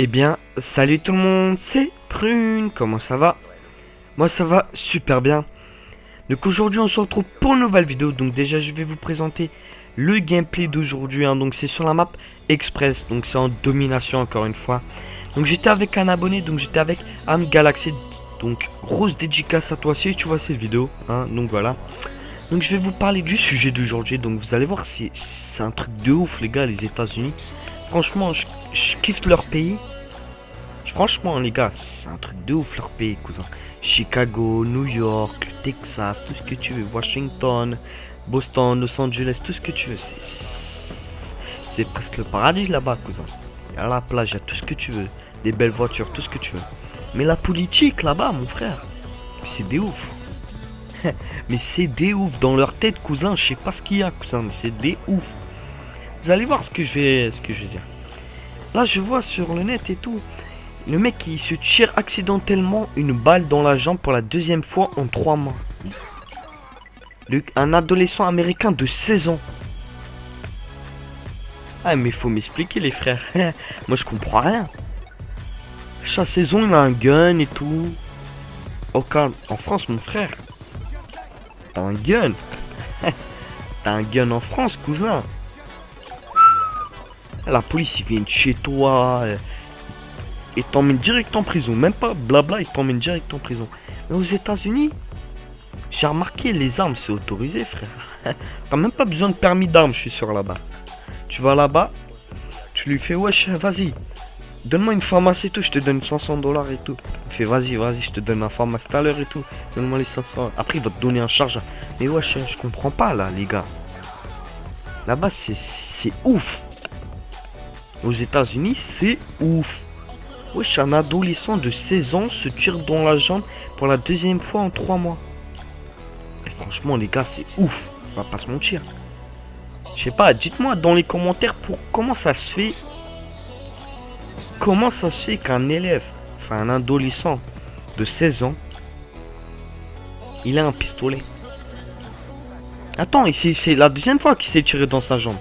Eh bien, salut tout le monde, c'est Prune, comment ça va? Moi ça va super bien. Donc aujourd'hui on se retrouve pour une nouvelle vidéo. Donc déjà je vais vous présenter le gameplay d'aujourd'hui, hein. Donc c'est sur la map Express, donc c'est en domination encore une fois. Donc j'étais avec un abonné, donc j'étais avec Am Galaxy. Donc grosse dédicace à toi si tu vois cette vidéo, hein. Donc voilà. Donc je vais vous parler du sujet d'aujourd'hui. Donc vous allez voir, c'est un truc de ouf les gars, les États-Unis. Franchement, je kiffe leur pays. Franchement, les gars, c'est un truc de ouf leur pays, cousin. Chicago, New York, Texas, tout ce que tu veux. Washington, Boston, Los Angeles, tout ce que tu veux. C'est presque le paradis là-bas, cousin. Il y a la plage, il y a tout ce que tu veux. Des belles voitures, tout ce que tu veux. Mais la politique là-bas, mon frère, c'est des ouf. Mais c'est des ouf dans leur tête, cousin. Je sais pas ce qu'il y a, cousin, mais c'est des ouf. Vous allez voir ce que je vais dire. Là, je vois sur le net et tout. Le mec il se tire accidentellement une balle dans la jambe pour la deuxième fois en 3 mois. Un adolescent américain de 16 ans. Ah mais faut m'expliquer les frères. Moi je comprends rien. Chaque saison il a un gun et tout. Au calme. En France mon frère. T'as un gun. T'as un gun en France cousin. La police ils viennent chez toi. Et t'emmène direct en prison. Même pas blabla, il t'emmène direct en prison. Mais aux États-Unis, j'ai remarqué, les armes, c'est autorisé, frère. T'as même pas besoin de permis d'armes, je suis sûr, là-bas. Tu vas là-bas, tu lui fais, wesh, vas-y. Donne-moi une pharmacie et tout, je te donne 500 dollars et tout. Il fait, vas-y, je te donne la pharmacie tout à l'heure et tout. Donne-moi les 500. Après, il va te donner un charge. Mais wesh, je comprends pas, là, les gars. Là-bas, c'est ouf. Aux États-Unis, c'est ouf. Wesh, un adolescent de 16 ans se tire dans la jambe pour la deuxième fois en 3 mois. Et franchement, les gars, c'est ouf. On va pas se mentir. Je sais pas, dites-moi dans les commentaires comment ça se fait. Comment ça se fait qu'un élève, enfin un adolescent de 16 ans, il a un pistolet. Attends, c'est la deuxième fois qu'il s'est tiré dans sa jambe.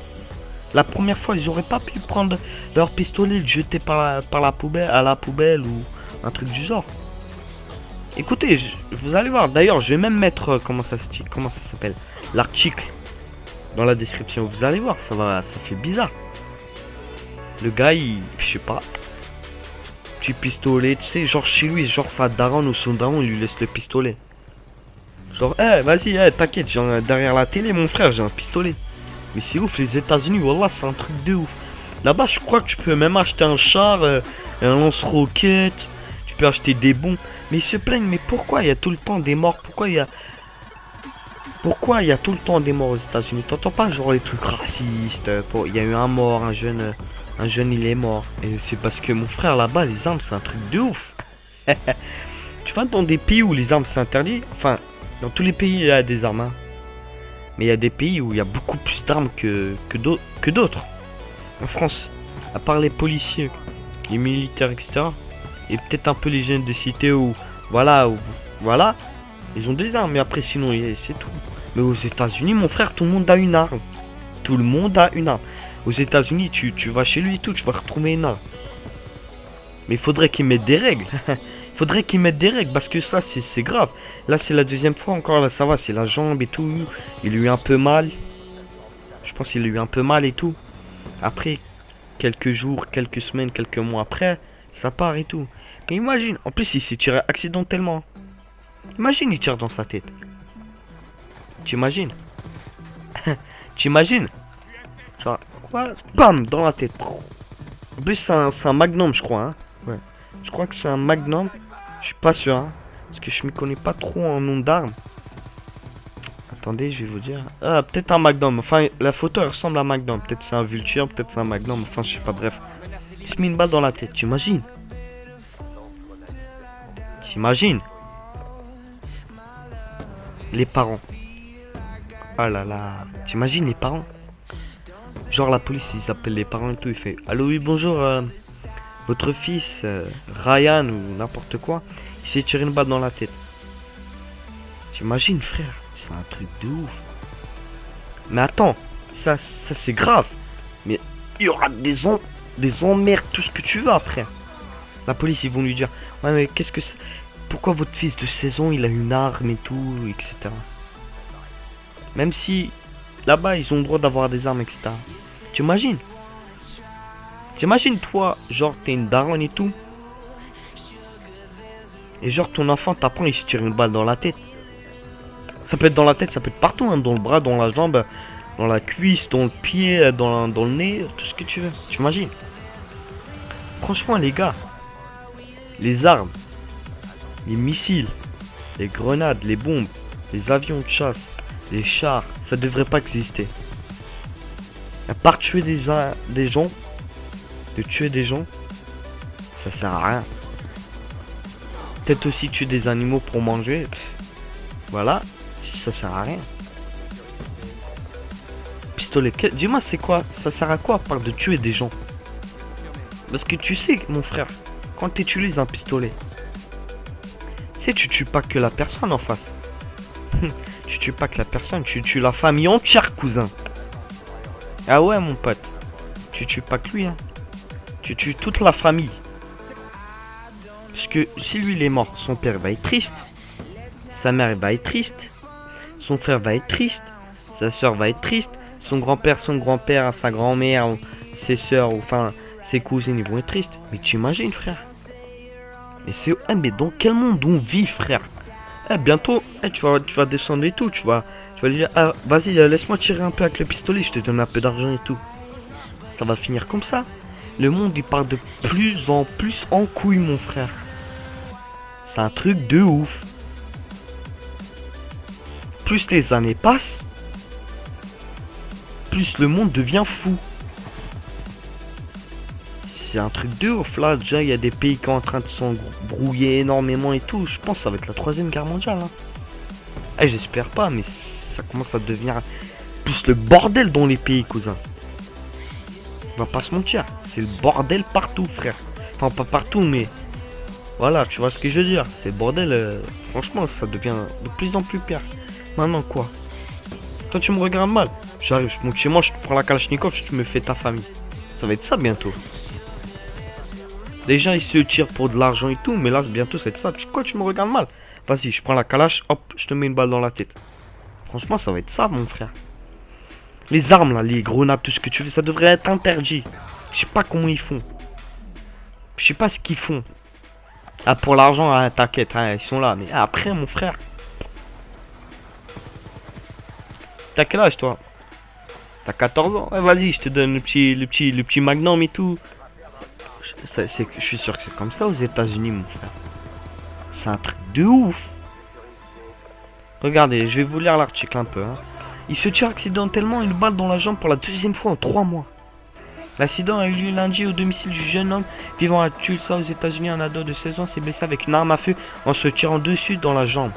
La première fois, ils auraient pas pu prendre leur pistolet et le jeter par la poubelle, à la poubelle ou un truc du genre. Écoutez, vous allez voir. D'ailleurs, je vais même mettre comment ça s'appelle, l'article dans la description. Vous allez voir, ça fait bizarre. Le gars, je sais pas, petit pistolet, tu sais, genre chez lui, genre sa daronne ou son daron, il lui laisse le pistolet. Genre, vas-y, t'inquiète, derrière la télé, mon frère, j'ai un pistolet. Mais c'est ouf, les États-Unis, voilà, c'est un truc de ouf. Là-bas, je crois que tu peux même acheter un char, un lance-roquette. Tu peux acheter des bombes. Mais ils se plaignent, mais pourquoi il y a tout le temps des morts? Pourquoi il y a tout le temps des morts aux États-Unis? T'entends pas genre les trucs racistes? Il y a eu un mort, un jeune il est mort. Et c'est parce que mon frère là-bas, les armes, c'est un truc de ouf. Tu vas dans des pays où les armes c'est interdit. Enfin, dans tous les pays, il y a des armes, hein. Mais il y a des pays où il y a beaucoup plus d'armes que d'autres. En France, à part les policiers, les militaires, etc. Et peut-être un peu les jeunes de cité où, voilà, ils ont des armes. Mais après, sinon, c'est tout. Mais aux États-Unis, mon frère, tout le monde a une arme. Tout le monde a une arme. Aux États-Unis, tu vas chez lui et tout, tu vas retrouver une arme. Mais il faudrait qu'ils mettent des règles. Faudrait qu'ils mettent des règles parce que ça c'est grave. Là c'est la deuxième fois encore, là ça va, c'est la jambe et tout. Il a eu un peu mal. Je pense qu'il a eu un peu mal et tout. Après, quelques jours, quelques semaines, quelques mois après, ça part et tout. Mais imagine, en plus il s'est tiré accidentellement. Imagine il tire dans sa tête. T'imagines? T'imagines? Genre, quoi? Bam! Dans la tête. En plus c'est un magnum je crois, hein. Ouais. Je crois que c'est un magnum. Je suis pas sûr, hein, parce que je me connais pas trop en nom d'armes. Attendez, je vais vous dire. Ah, peut-être un Magnum. Enfin, la photo elle ressemble à un Magnum. Peut-être c'est un Vulture, peut-être c'est un Magnum. Enfin, je sais pas, bref. Il se met une balle dans la tête, t'imagines? T'imagines? Les parents. Ah là là. T'imagines les parents? Genre la police, ils appellent les parents et tout. Il fait, allô, oui, bonjour. Votre fils, Ryan ou n'importe quoi, il s'est tiré une balle dans la tête. T'imagines, frère? C'est un truc de ouf. Mais attends, ça c'est grave. Mais il y aura des emmerdes, tout ce que tu veux après. La police, ils vont lui dire, ouais, mais qu'est-ce que c'est? Pourquoi votre fils de 16 ans, il a une arme et tout, etc. Même si, là-bas, ils ont le droit d'avoir des armes, etc. Tu imagines? T'imagines, toi, genre, t'es une daronne et tout. Et genre, ton enfant t'apprend, il se tire une balle dans la tête. Ça peut être dans la tête, ça peut être partout, hein, dans le bras, dans la jambe, dans la cuisse, dans le pied, dans le nez, tout ce que tu veux. Tu imagines? Franchement, les gars, les armes, les missiles, les grenades, les bombes, les avions de chasse, les chars, ça devrait pas exister. À part tuer des gens, de tuer des gens, ça sert à rien. Peut-être aussi tuer des animaux pour manger. Pff, voilà, si ça sert à rien. Pistolet, dis-moi c'est quoi? Ça sert à quoi à part de tuer des gens? Parce que tu sais mon frère, quand tu utilises un pistolet, tu sais tu tues pas que la personne en face. Tu tues pas que la personne, tu tues la famille entière, cousin. Ah ouais mon pote, tu tues pas que lui, hein. Tu tues toute la famille. Parce que si lui il est mort, son père va être triste, sa mère va être triste, son frère va être triste, sa soeur va être triste, son grand-père, sa grand-mère, ses soeurs, enfin ses cousines, ils vont être tristes. Mais tu imagines frère? Mais c'est... Ah, mais dans quel monde on vit frère? Bientôt, tu vas descendre et tout, tu vas lui dire, ah, vas-y, laisse-moi tirer un peu avec le pistolet, je te donne un peu d'argent et tout. Ça va finir comme ça. Le monde, il part de plus en plus en couille, mon frère. C'est un truc de ouf. Plus les années passent, plus le monde devient fou. C'est un truc de ouf. Là, déjà, il y a des pays qui sont en train de s'embrouiller énormément et tout. Je pense que ça va être la 3e guerre mondiale. Hein. J'espère pas, mais ça commence à devenir plus le bordel dans les pays, cousin. On va pas se mentir. C'est le bordel partout, frère. Enfin, pas partout, mais... Voilà, tu vois ce que je veux dire. C'est le bordel. Franchement, ça devient de plus en plus pire. Maintenant, quoi? Toi, tu me regardes mal. J'arrive, je monte chez moi, je te prends la Kalachnikov, je te me fais ta famille. Ça va être ça bientôt. Les gens ils se tirent pour de l'argent et tout, mais là bientôt ça va être ça. Quoi, tu me regardes mal? Vas-y, je prends la Kalash, hop, je te mets une balle dans la tête. Franchement, ça va être ça, mon frère. Les armes là, les grenades, tout ce que tu veux, ça devrait être interdit. Je sais pas comment ils font. Je sais pas ce qu'ils font. Ah, pour l'argent, hein, t'inquiète, hein, ils sont là. Mais après, mon frère. T'as quel âge, toi? T'as 14 ans? Ouais, vas-y, je te donne le petit magnum et tout. Je suis sûr que c'est comme ça aux États-Unis, mon frère. C'est un truc de ouf. Regardez, je vais vous lire l'article un peu. Hein. Il se tire accidentellement une balle dans la jambe pour la 2e fois en 3 mois. L'accident a eu lieu lundi au domicile du jeune homme vivant à Tulsa aux États-Unis. Un ado de 16 ans s'est blessé avec une arme à feu en se tirant dessus dans la jambe.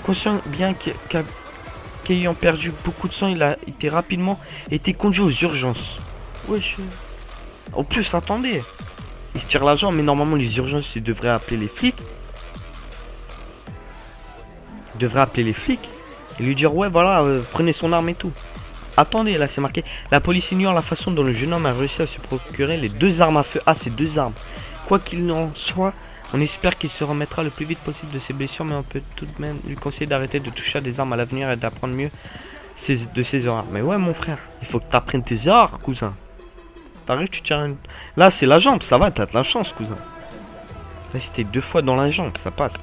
Conscient bien qu'ayant perdu beaucoup de sang, il a rapidement été conduit aux urgences. Wesh. En plus, attendez. Il se tire la jambe, mais normalement les urgences, ils devraient appeler les flics. Ils devraient appeler les flics et lui dire ouais voilà, prenez son arme et tout. Attendez, là c'est marqué. La police ignore la façon dont le jeune homme a réussi à se procurer les 2 armes à feu. Ah, c'est 2 armes. Quoi qu'il en soit, on espère qu'il se remettra le plus vite possible de ses blessures, mais on peut tout de même lui conseiller d'arrêter de toucher à des armes à l'avenir et d'apprendre mieux de ses erreurs. Mais ouais mon frère, il faut que tu apprennes tes erreurs, cousin. T'arrives, tu tires une... Là c'est la jambe, ça va, t'as de la chance, cousin. Là c'était 2 fois dans la jambe, ça passe.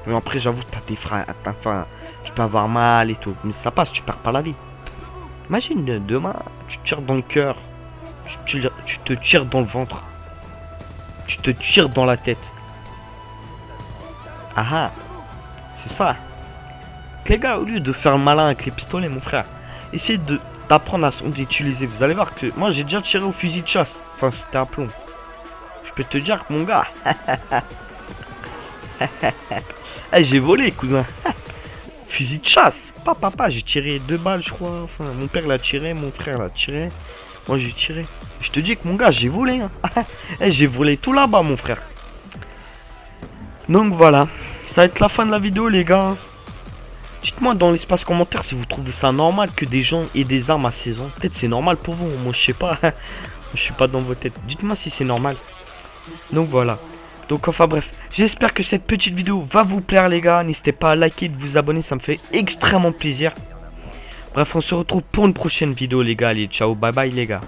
Mais après j'avoue, t'as des frères, enfin, tu peux avoir mal et tout, mais ça passe, tu perds pas la vie. Imagine demain, tu tires dans le cœur, tu te tires dans le ventre, tu te tires dans la tête. Ah ah, c'est ça. Les gars, au lieu de faire malin avec les pistolets, mon frère, essayez d'apprendre à l'utiliser. Vous allez voir que moi j'ai déjà tiré au fusil de chasse. Enfin, c'était un plomb. Je peux te dire que mon gars, j'ai volé, cousin. Fusil de chasse. Papa, j'ai tiré 2 balles, je crois. Enfin, mon père l'a tiré, mon frère l'a tiré. Moi, j'ai tiré. Je te dis que mon gars, j'ai volé. Hein. J'ai volé tout là-bas, mon frère. Donc voilà. Ça va être la fin de la vidéo, les gars. Dites-moi dans l'espace commentaire si vous trouvez ça normal que des gens aient des armes à 16 ans. Peut-être c'est normal pour vous. Moi, je sais pas. Je suis pas dans vos têtes. Dites-moi si c'est normal. Donc voilà. Donc enfin bref, j'espère que cette petite vidéo va vous plaire les gars. N'hésitez pas à liker, de vous abonner, ça me fait extrêmement plaisir. Bref, on se retrouve pour une prochaine vidéo les gars. Allez, ciao, bye bye les gars.